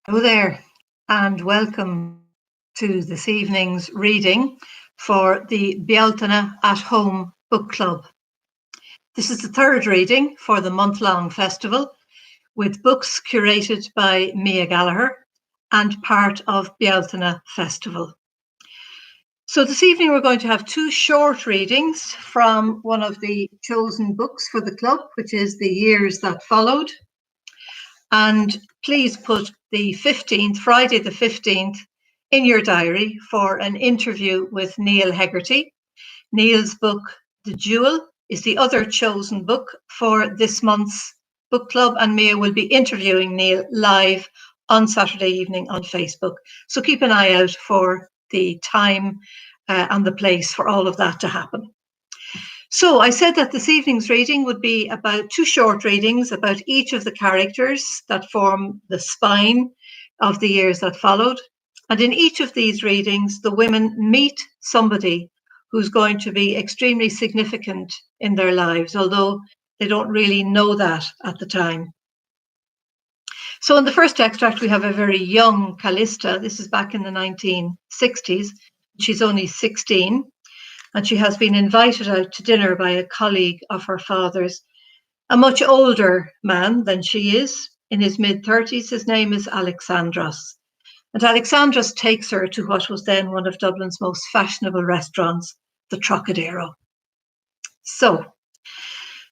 Hello there, and welcome to this evening's reading for the Bealtaine at Home Book Club. This is the third reading for the month-long festival, with books curated by Mia Gallagher and part of Bealtaine Festival. So this evening we're going to have two short readings from one of the chosen books for the club, which is The Years That Followed. And please put the 15th, Friday the 15th, in your diary for an interview with Neil Hegarty. Neil's book, The Jewel, is the other chosen book for this month's book club, and Mia will be interviewing Neil live on Saturday evening on Facebook. So keep an eye out for the time and the place for all of that to happen. So I said that this evening's reading would be about two short readings about each of the characters that form the spine of The Years That Followed. And in each of these readings, the women meet somebody who's going to be extremely significant in their lives, although they don't really know that at the time. So in the first extract, we have a very young Callista. This is back in the 1960s. She's only 16. And she has been invited out to dinner by a colleague of her father's, a much older man than she is, in his mid-30s. His name is Alexandros. And Alexandros takes her to what was then one of Dublin's most fashionable restaurants, the Trocadero. So,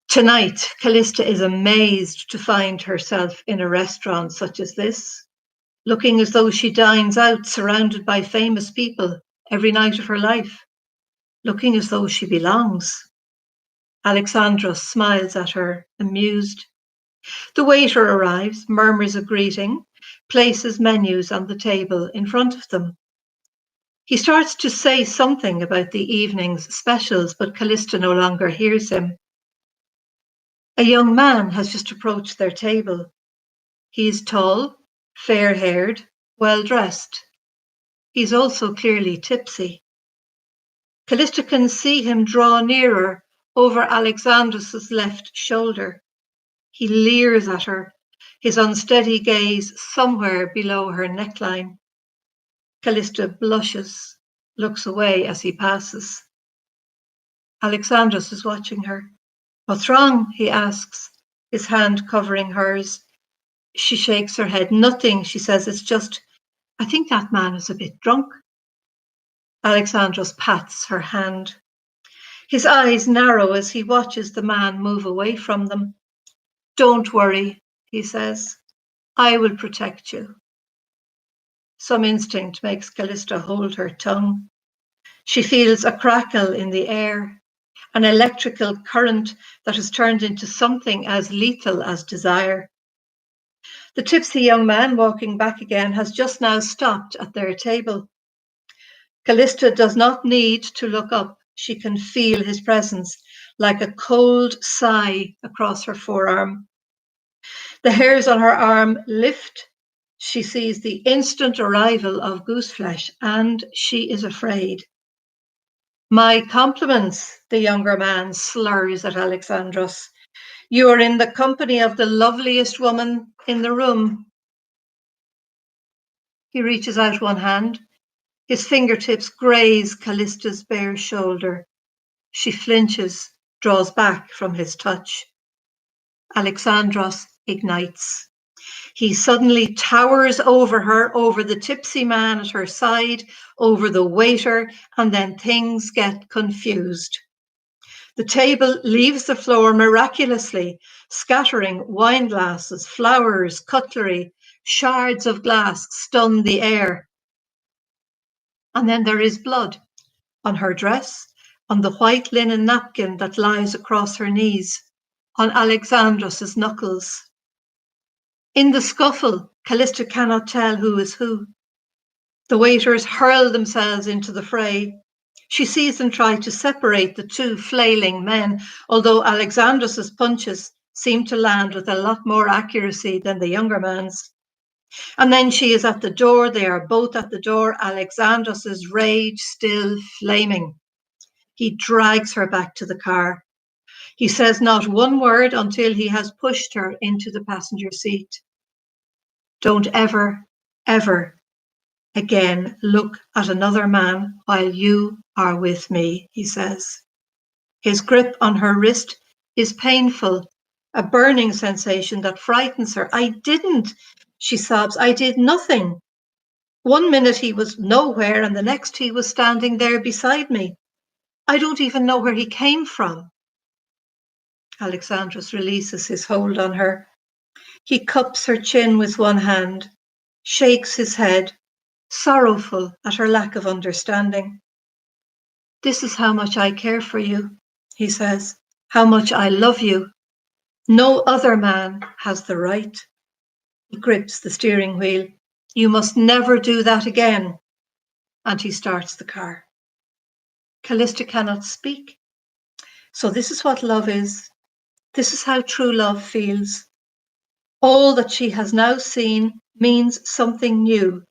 tonight, Callista is amazed to find herself in a restaurant such as this, looking as though she dines out surrounded by famous people every night of her life, looking as though she belongs. Alexandros smiles at her, amused. The waiter arrives, murmurs a greeting, places menus on the table in front of them. He starts to say something about the evening's specials, but Callista no longer hears him. A young man has just approached their table. He is tall, fair-haired, well-dressed. He's also clearly tipsy. Callista can see him draw nearer over Alexandros' left shoulder. He leers at her, his unsteady gaze somewhere below her neckline. Callista blushes, looks away as he passes. Alexandros is watching her. "What's wrong?" he asks, his hand covering hers. She shakes her head. "Nothing," she says. "It's just, I think that man is a bit drunk." Alexandros pats her hand. His eyes narrow as he watches the man move away from them. "Don't worry," he says. "I will protect you." Some instinct makes Callista hold her tongue. She feels a crackle in the air, an electrical current that has turned into something as lethal as desire. The tipsy young man walking back again has just now stopped at their table. Callista does not need to look up. She can feel his presence like a cold sigh across her forearm. The hairs on her arm lift. She sees the instant arrival of gooseflesh, and she is afraid. "My compliments," the younger man slurs at Alexandros. "You are in the company of the loveliest woman in the room." He reaches out one hand. His fingertips graze Callista's bare shoulder. She flinches, draws back from his touch. Alexandros ignites. He suddenly towers over her, over the tipsy man at her side, over the waiter, and then things get confused. The table leaves the floor miraculously, scattering wine glasses, flowers, cutlery, shards of glass stun the air. And then there is blood on her dress, on the white linen napkin that lies across her knees, on Alexandros' knuckles. In the scuffle, Callista cannot tell who is who. The waiters hurl themselves into the fray. She sees them try to separate the two flailing men, although Alexandros' punches seem to land with a lot more accuracy than the younger man's. And then she is at the door. They are both at the door, Alexandros' rage still flaming. He drags her back to the car. He says not one word until he has pushed her into the passenger seat. "Don't ever ever again look at another man while you are with me, he says. His grip on her wrist is painful, a burning sensation that frightens her. I didn't, she sobs. I did nothing. 1 minute he was nowhere and the next he was standing there beside me. I don't even know where he came from. Alexandros releases his hold on her. He cups her chin with one hand, shakes his head, sorrowful at her lack of understanding. This is how much I care for you, he says, how much I love you. No other man has the right. He grips the steering wheel. You must never do that again. And he starts the car. Callista cannot speak. So this is what love is. This is how true love feels. All that she has now seen means something new,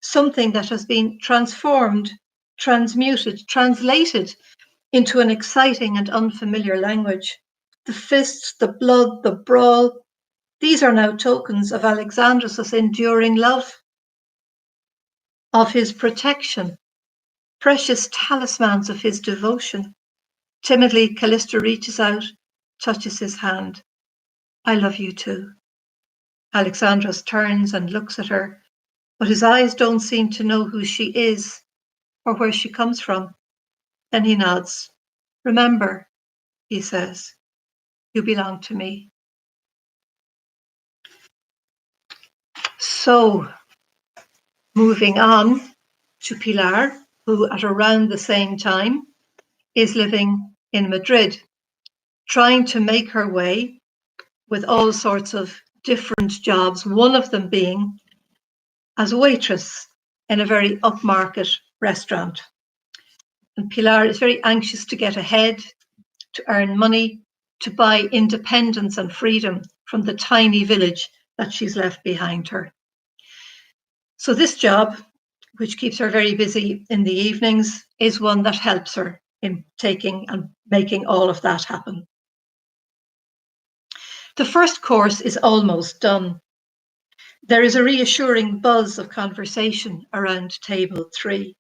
something that has been transformed, transmuted, translated into an exciting and unfamiliar language. The fists, the blood, the brawl, these are now tokens of Alexandros' enduring love, of his protection, precious talismans of his devotion. Timidly, Callista reaches out, touches his hand. I love you too. Alexandros turns and looks at her, but his eyes don't seem to know who she is or where she comes from. Then he nods. Remember, he says, you belong to me. So, moving on to Pilar, who at around the same time is living in Madrid, trying to make her way with all sorts of different jobs, one of them being as a waitress in a very upmarket restaurant. And Pilar is very anxious to get ahead, to earn money, to buy independence and freedom from the tiny village that she's left behind her. So this job, which keeps her very busy in the evenings, is one that helps her in taking and making all of that happen. The first course is almost done. There is a reassuring buzz of conversation around table 3.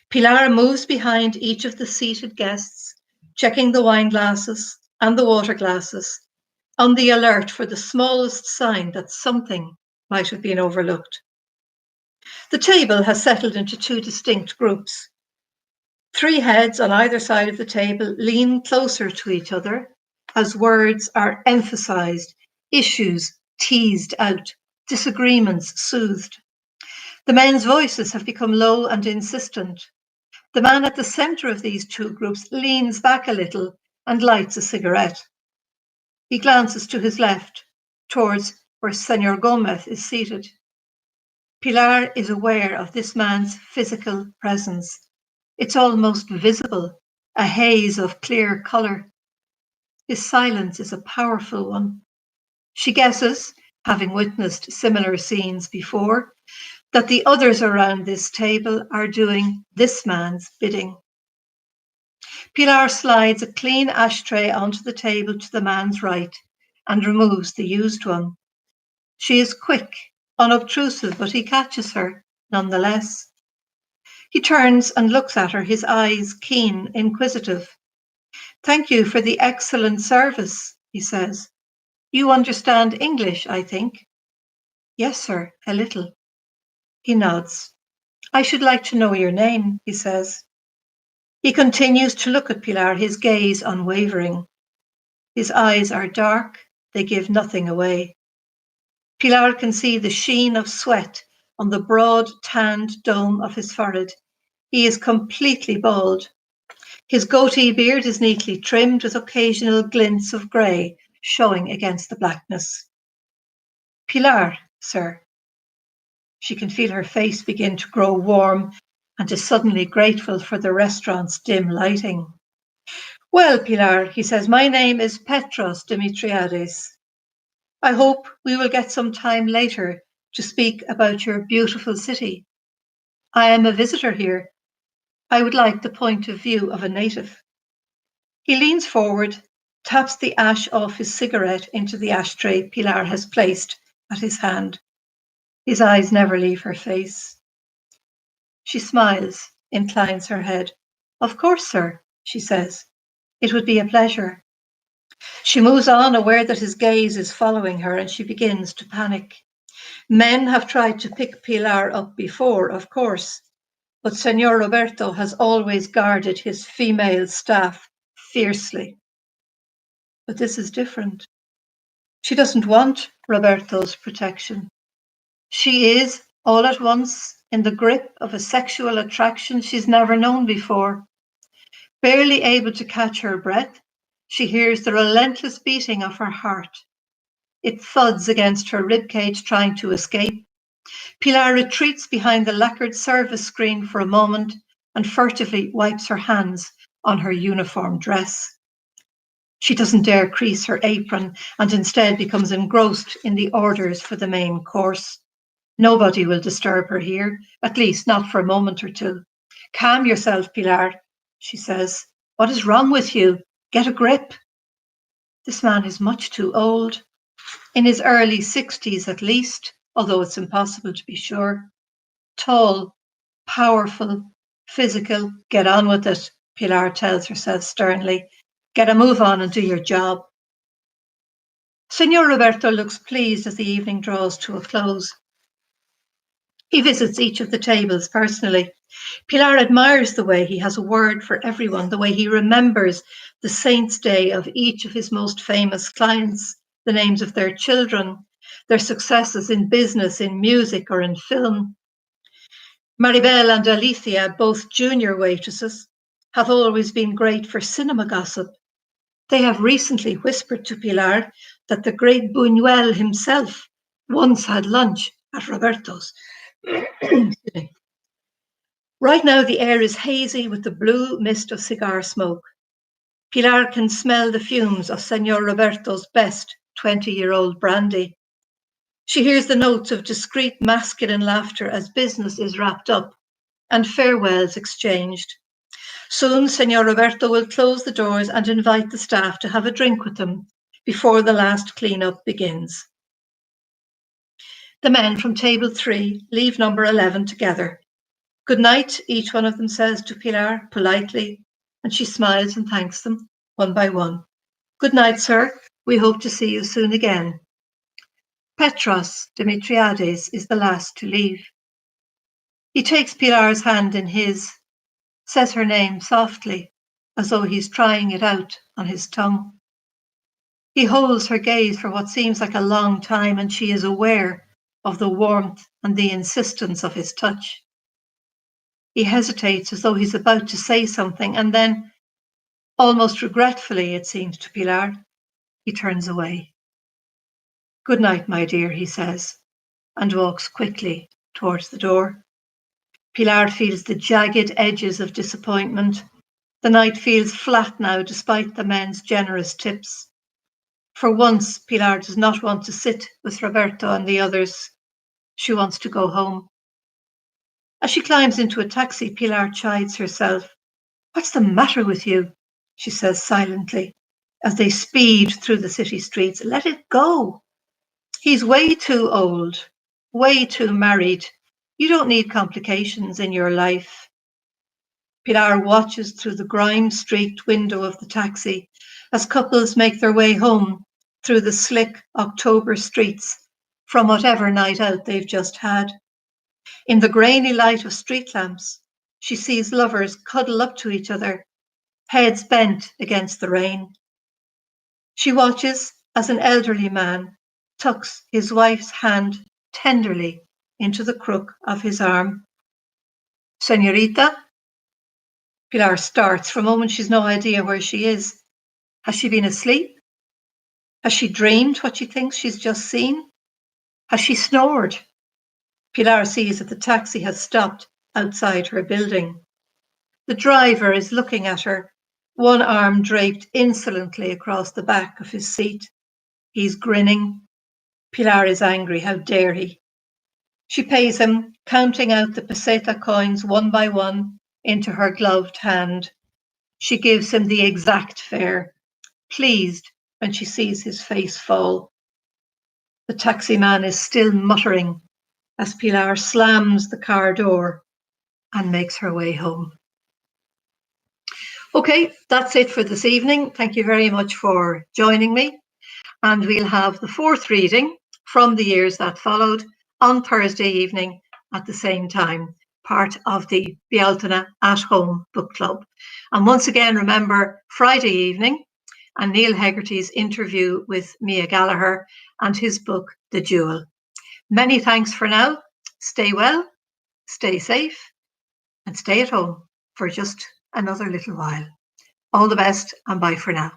Pilar moves behind each of the seated guests, checking the wine glasses and the water glasses, on the alert for the smallest sign that something might have been overlooked. The table has settled into 2 distinct groups. 3 heads on either side of the table lean closer to each other as words are emphasized, issues teased out, disagreements soothed. The men's voices have become low and insistent. The man at the center of these 2 groups leans back a little and lights a cigarette. He glances to his left, towards where Senor Gomez is seated. Pilar is aware of this man's physical presence. It's almost visible, a haze of clear color. His silence is a powerful one. She guesses, having witnessed similar scenes before, that the others around this table are doing this man's bidding. Pilar slides a clean ashtray onto the table to the man's right and removes the used one. She is quick, unobtrusive, but he catches her nonetheless. He turns and looks at her, his eyes keen, inquisitive. Thank you for the excellent service, he says. You understand English, I think. Yes, sir, a little. He nods. I should like to know your name, he says. He continues to look at Pilar, his gaze unwavering. His eyes are dark, they give nothing away. Pilar can see the sheen of sweat on the broad, tanned dome of his forehead. He is completely bald. His goatee beard is neatly trimmed with occasional glints of grey showing against the blackness. Pilar, sir. She can feel her face begin to grow warm and is suddenly grateful for the restaurant's dim lighting. Well, Pilar, he says, my name is Petros Dimitriades. I hope we will get some time later to speak about your beautiful city. I am a visitor here. I would like the point of view of a native. He leans forward, taps the ash off his cigarette into the ashtray Pilar has placed at his hand. His eyes never leave her face. She smiles, inclines her head. Of course, sir, she says. It would be a pleasure. She moves on, aware that his gaze is following her, and she begins to panic. Men have tried to pick Pilar up before, of course, but Senor Roberto has always guarded his female staff fiercely. But this is different. She doesn't want Roberto's protection. She is, all at once, in the grip of a sexual attraction she's never known before. Barely able to catch her breath, she hears the relentless beating of her heart. It thuds against her ribcage, trying to escape. Pilar retreats behind the lacquered service screen for a moment and furtively wipes her hands on her uniform dress. She doesn't dare crease her apron and instead becomes engrossed in the orders for the main course. Nobody will disturb her here, at least not for a moment or two. Calm yourself, Pilar, she says. What is wrong with you? Get a grip. This man is much too old, in his early 60s at least, although it's impossible to be sure. Tall, powerful, physical. Get on with it, Pilar tells herself sternly. Get a move on and do your job. Senor Roberto looks pleased as the evening draws to a close. He visits each of the tables personally. Pilar admires the way he has a word for everyone, the way he remembers the saint's day of each of his most famous clients, the names of their children, their successes in business, in music, or in film. Maribel and Alicia, both junior waitresses, have always been great for cinema gossip. They have recently whispered to Pilar that the great Buñuel himself once had lunch at Roberto's. Right now, the air is hazy with the blue mist of cigar smoke. Pilar can smell the fumes of Senor Roberto's best 20-year-old brandy. She hears the notes of discreet masculine laughter as business is wrapped up and farewells exchanged. Soon, Senor Roberto will close the doors and invite the staff to have a drink with them before the last clean-up begins. The men from table 3 leave number 11 together. Good night, each one of them says to Pilar politely, and she smiles and thanks them one by one. Good night, sir. We hope to see you soon again. Petros Dimitriades is the last to leave. He takes Pilar's hand in his, says her name softly, as though he's trying it out on his tongue. He holds her gaze for what seems like a long time, and she is aware of the warmth and the insistence of his touch. He hesitates as though he's about to say something, and then, almost regretfully, it seems to Pilar, he turns away. Good night, my dear, he says, and walks quickly towards the door. Pilar feels the jagged edges of disappointment. The night feels flat now, despite the men's generous tips. For once, Pilar does not want to sit with Roberto and the others. She wants to go home. As she climbs into a taxi, Pilar chides herself. What's the matter with you? She says silently, as they speed through the city streets. Let it go. He's way too old, way too married. You don't need complications in your life. Pilar watches through the grime-streaked window of the taxi as couples make their way home through the slick October streets from whatever night out they've just had. In the grainy light of street lamps, she sees lovers cuddle up to each other, heads bent against the rain. She watches as an elderly man tucks his wife's hand tenderly into the crook of his arm. Senorita? Pilar starts. For a moment, she's no idea where she is. Has she been asleep? Has she dreamed what she thinks she's just seen? Has she snored? Pilar sees that the taxi has stopped outside her building. The driver is looking at her, one arm draped insolently across the back of his seat. He's grinning. Pilar is angry. How dare he? She pays him, counting out the peseta coins one by one into her gloved hand. She gives him the exact fare, pleased when she sees his face fall. The taxi man is still muttering as Pilar slams the car door and makes her way home. Okay, that's it for this evening. Thank you very much for joining me. And we'll have the fourth reading from the years that followed on Thursday evening at the same time, part of the Bealtaine at Home Book Club. And once again, remember Friday evening and Neil Hegarty's interview with Mia Gallagher and his book, The Jewel. Many thanks for now. Stay well, stay safe, and stay at home for just another little while. All the best and bye for now.